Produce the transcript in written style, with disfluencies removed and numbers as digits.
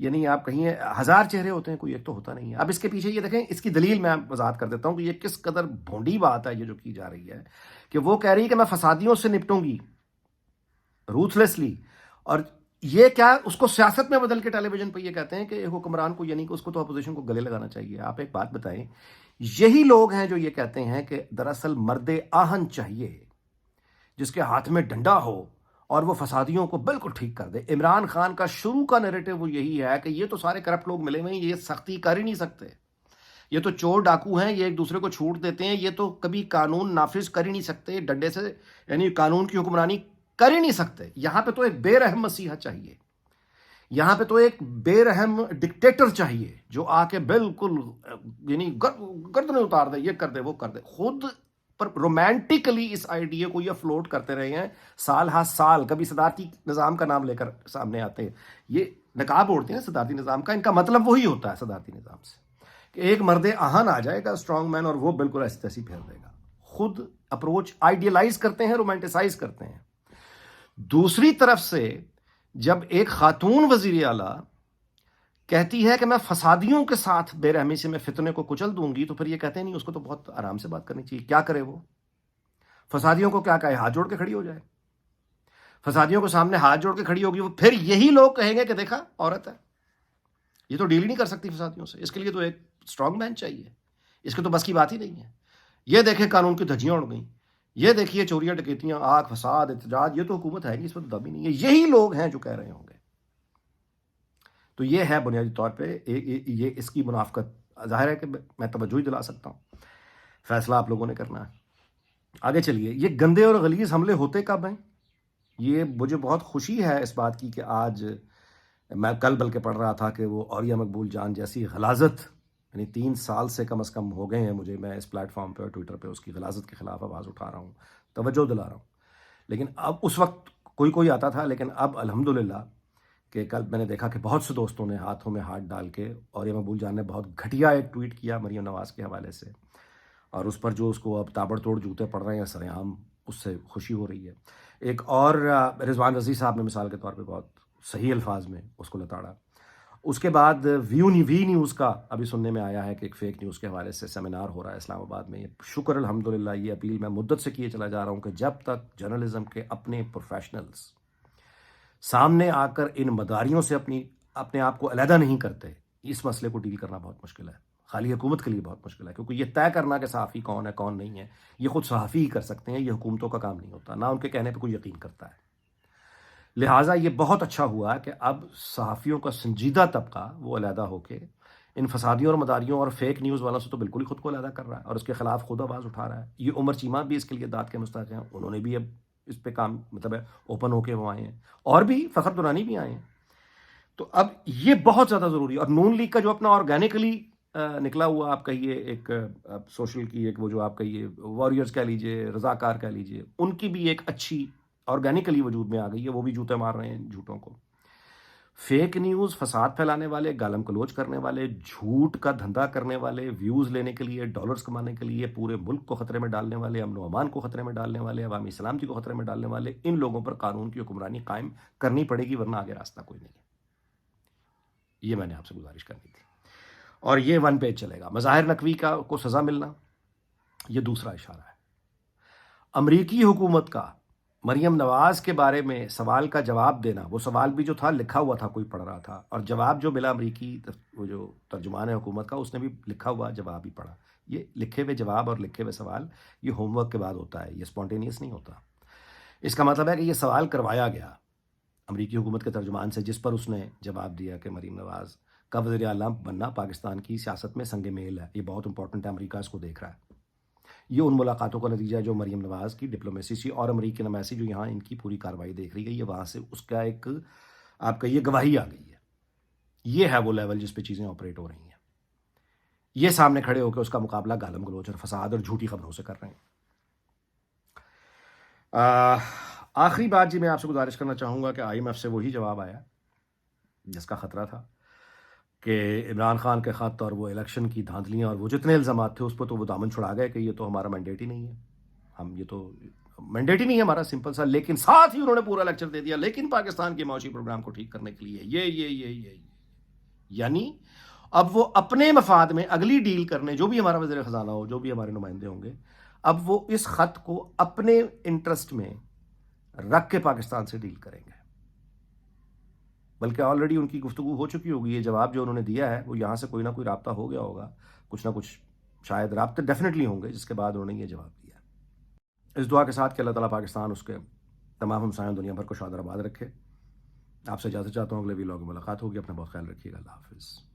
یعنی آپ کہیں 1000 چہرے ہوتے ہیں، کوئی ایک تو ہوتا نہیں ہے. اب اس کے پیچھے یہ دیکھیں، اس کی دلیل میں وضاحت کر دیتا ہوں کہ یہ کس قدر بھونڈی بات ہے یہ جو کی جا رہی ہے، کہ وہ کہہ رہی ہے کہ میں فسادیوں سے نپٹوں گی روتھلیسلی، اور یہ کیا اس کو سیاست میں بدل کے ٹیلی ویژن پہ یہ کہتے ہیں کہ ایک حکمران کو، یعنی کہ اس کو تو اپوزیشن کو گلے لگانا چاہیے. آپ ایک بات بتائیں، یہی لوگ ہیں جو یہ کہتے ہیں کہ دراصل مرد آہن چاہیے جس کے ہاتھ میں ڈنڈا ہو اور وہ فسادیوں کو بالکل ٹھیک کر دے. عمران خان کا شروع کا نیریٹو وہ یہی ہے کہ یہ تو سارے کرپٹ لوگ ملے ہوئے ہیں، یہ سختی کر ہی نہیں سکتے، یہ تو چور ڈاکو ہیں، یہ ایک دوسرے کو چھوٹ دیتے ہیں، یہ تو کبھی قانون نافذ کر ہی نہیں سکتے ڈنڈے سے، یعنی قانون کی حکمرانی کر ہی نہیں سکتے. یہاں پہ تو ایک بے رحم مسیحا چاہیے، یہاں پہ تو ایک بے رحم ڈکٹیٹر چاہیے جو آ کے بالکل یعنی گردنیں اتار دے، یہ کر دے وہ کر دے. خود پر رومانٹکلی اس آئیڈیا کو یہ فلوٹ کرتے رہے ہیں سال ہا سال. کبھی صدارتی نظام کا نام لے کر سامنے آتے ہیں، یہ نقاب اوڑھتے ہیں صدارتی نظام کا، ان کا مطلب وہی ہوتا ہے صدارتی نظام سے کہ ایک مرد آہن آ جائے گا اسٹرانگ مین اور وہ بالکل ایسی تیسی پھیر دے گا. خود اپروچ آئیڈیلائز کرتے ہیں، رومانٹیسائز کرتے ہیں. دوسری طرف سے جب ایک خاتون وزیر اعلیٰ کہتی ہے کہ میں فسادیوں کے ساتھ بے رحمی سے میں فتنے کو کچل دوں گی، تو پھر یہ کہتے ہیں نہیں، اس کو تو بہت آرام سے بات کرنی چاہیے. کیا کرے وہ؟ فسادیوں کو کیا کہے؟ ہاتھ جوڑ کے کھڑی ہو جائے. فسادیوں کو سامنے ہاتھ جوڑ کے کھڑی ہوگی، وہ پھر یہی لوگ کہیں گے کہ دیکھا عورت ہے، یہ تو ڈیل ہی نہیں کر سکتی فسادیوں سے، اس کے لیے تو ایک اسٹرانگ مین چاہیے، اس کے تو بس کی بات ہی نہیں ہے. یہ دیکھیں قانون کی دھجیاں اڑ گئیں، یہ دیکھیے چوریاں ڈکیتیاں، آگ فساد احتجاج، یہ تو حکومت ہے نہیں، اس میں تو دم ہی نہیں ہے. یہی لوگ ہیں جو کہہ رہے ہوں گے. تو یہ ہے بنیادی طور پہ یہ اس کی منافقت. ظاہر ہے کہ میں توجہ ہی دلا سکتا ہوں، فیصلہ آپ لوگوں نے کرنا ہے. آگے چلیے. یہ گندے اور غلیظ حملے ہوتے کب ہیں؟ یہ مجھے بہت خوشی ہے اس بات کی کہ آج میں کل بلکہ پڑھ رہا تھا کہ وہ عوریہ مقبول جان جیسی غلاظت، یعنی 3 سال سے کم از کم ہو گئے ہیں مجھے، میں اس پلیٹ فارم پہ اور ٹویٹر پہ اس کی غلاظت کے خلاف آواز اٹھا رہا ہوں، توجہ دلا رہا ہوں. لیکن اب اس وقت کوئی آتا تھا، لیکن اب الحمدللہ کہ کل میں نے دیکھا کہ بہت سے دوستوں نے ہاتھوں میں ہاتھ ڈال کے، عوریہ مقبول جان نے بہت گھٹیا ایک ٹویٹ کیا مریم نواز کے حوالے سے، اور اس پر جو اس کو اب تابڑ توڑ جوتے پڑ رہے ہیں سرعام، اس سے خوشی ہو رہی ہے. ایک اور رضوان رضی صاحب نے مثال کے طور پہ بہت صحیح الفاظ میں اس کو لتاڑا. اس کے بعد وی نیوز کا ابھی سننے میں آیا ہے کہ ایک فیک نیوز کے حوالے سے سیمینار ہو رہا ہے اسلام آباد میں. شکر الحمدللہ، یہ اپیل میں مدت سے کیے چلا جا رہا ہوں کہ جب تک جرنلزم کے اپنے پروفیشنلز سامنے آ کر ان مداریوں سے اپنے آپ کو علیحدہ نہیں کرتے، اس مسئلے کو ڈیل کرنا بہت مشکل ہے. خالی حکومت کے لیے بہت مشکل ہے، کیونکہ یہ طے کرنا کہ صحافی کون ہے کون نہیں ہے یہ خود صحافی ہی کر سکتے ہیں، یہ حکومتوں کا کام نہیں ہوتا، نہ ان کے کہنے پہ کوئی یقین کرتا ہے. لہٰذا یہ بہت اچھا ہوا کہ اب صحافیوں کا سنجیدہ طبقہ وہ علیحدہ ہو کے ان فسادیوں اور مداریوں اور فیک نیوز والوں سے تو بالکل ہی خود کو علیحدہ کر رہا ہے اور اس کے خلاف خود آواز اٹھا رہا ہے. یہ عمر چیمہ بھی اس کے لیے داد کے مستحق ہیں، انہوں نے بھی اب اس پہ کام مطلب ہے اوپن ہو کے وہ آئے ہیں، اور بھی فخر دورانی بھی آئے ہیں. تو اب یہ بہت زیادہ ضروری ہے. اور نون لیگ کا جو اپنا آرگینکلی نکلا ہوا آپ کہیے ایک سوشل کی ایک وہ جو آپ کہیے واریئرز کہہ لیجئے، رضاکار کہہ لیجئے، ان کی بھی ایک اچھی آرگینکلی وجود میں آ گئی ہے. وہ بھی جوتے مار رہے ہیں جھوٹوں کو. فیک نیوز، فساد پھیلانے والے، گالم گلوچ کرنے والے، جھوٹ کا دھندا کرنے والے، ویوز لینے کے لیے، ڈالرز کمانے کے لیے پورے ملک کو خطرے میں ڈالنے والے، امن و امان کو خطرے میں ڈالنے والے، عوامی سلامتی کو خطرے میں ڈالنے والے، ان لوگوں پر قانون کی حکمرانی قائم کرنی پڑے گی، ورنہ آگے راستہ کوئی نہیں ہے. یہ میں نے آپ سے گزارش کرنی تھی. اور یہ 1 پیج چلے گا. مظاہر نقوی کو سزا ملنا، یہ دوسرا اشارہ ہے. امریکی حکومت کا مریم نواز کے بارے میں سوال کا جواب دینا، وہ سوال بھی جو تھا لکھا ہوا تھا، کوئی پڑھ رہا تھا، اور جواب جو ملا امریکی وہ جو ترجمان حکومت کا، اس نے بھی لکھا ہوا جواب ہی پڑھا. یہ لکھے ہوئے جواب اور لکھے ہوئے سوال یہ ہوم ورک کے بعد ہوتا ہے، یہ اسپونٹینیس نہیں ہوتا. اس کا مطلب ہے کہ یہ سوال کروایا گیا امریکی حکومت کے ترجمان سے، جس پر اس نے جواب دیا کہ مریم نواز کا وزیر اعلیٰ بننا پاکستان کی سیاست میں سنگ میل ہے، یہ بہت امپورٹنٹ ہے، امریکہ اس کو دیکھ رہا ہے. یہ ان ملاقاتوں کا نتیجہ ہے جو مریم نواز کی ڈپلومیسی سی اور امریکی نمائشی جو یہاں ان کی پوری کارروائی دیکھ رہی گئی ہے، وہاں سے اس کا ایک آپ کہیے گواہی آ گئی ہے. یہ ہے وہ لیول جس پہ چیزیں آپریٹ ہو رہی ہیں. یہ سامنے کھڑے ہو کے اس کا مقابلہ گالم گلوچ اور فساد اور جھوٹی خبروں سے کر رہے ہیں. آخری بات جی میں آپ سے گزارش کرنا چاہوں گا کہ IMF سے وہی جواب آیا جس کا خطرہ تھا کہ عمران خان کے خط اور وہ الیکشن کی دھاندلیاں اور وہ جتنے الزامات تھے اس پہ تو وہ دامن چھڑا گئے کہ یہ تو ہمارا مینڈیٹ ہی نہیں ہے، یہ تو مینڈیٹ ہی نہیں ہے ہمارا، سمپل سا. لیکن ساتھ ہی انہوں نے پورا لیکچر دے دیا لیکن پاکستان کے معاشی پروگرام کو ٹھیک کرنے کے لیے یہ یعنی اب وہ اپنے مفاد میں اگلی ڈیل کرنے، جو بھی ہمارا وزیر خزانہ ہو، جو بھی ہمارے نمائندے ہوں گے، اب وہ اس خط کو اپنے انٹرسٹ میں رکھ کے پاکستان سے ڈیل کریں گے، بلکہ آلریڈی ان کی گفتگو ہو چکی ہوگی. یہ جواب جو انہوں نے دیا ہے وہ یہاں سے کوئی نہ کوئی رابطہ ہو گیا ہوگا، کچھ نہ کچھ شاید رابطے ڈیفینیٹلی ہوں گے، جس کے بعد انہوں نے یہ جواب دیا. اس دعا کے ساتھ کہ اللہ تعالیٰ پاکستان، اس کے تمام ہمسایوں، دنیا بھر کو شاد اور آباد رکھے. آپ سے اجازت چاہتا ہوں، اگلے ویلاگ میں ملاقات ہوگی. اپنا بہت خیال رکھیے گا. اللہ حافظ.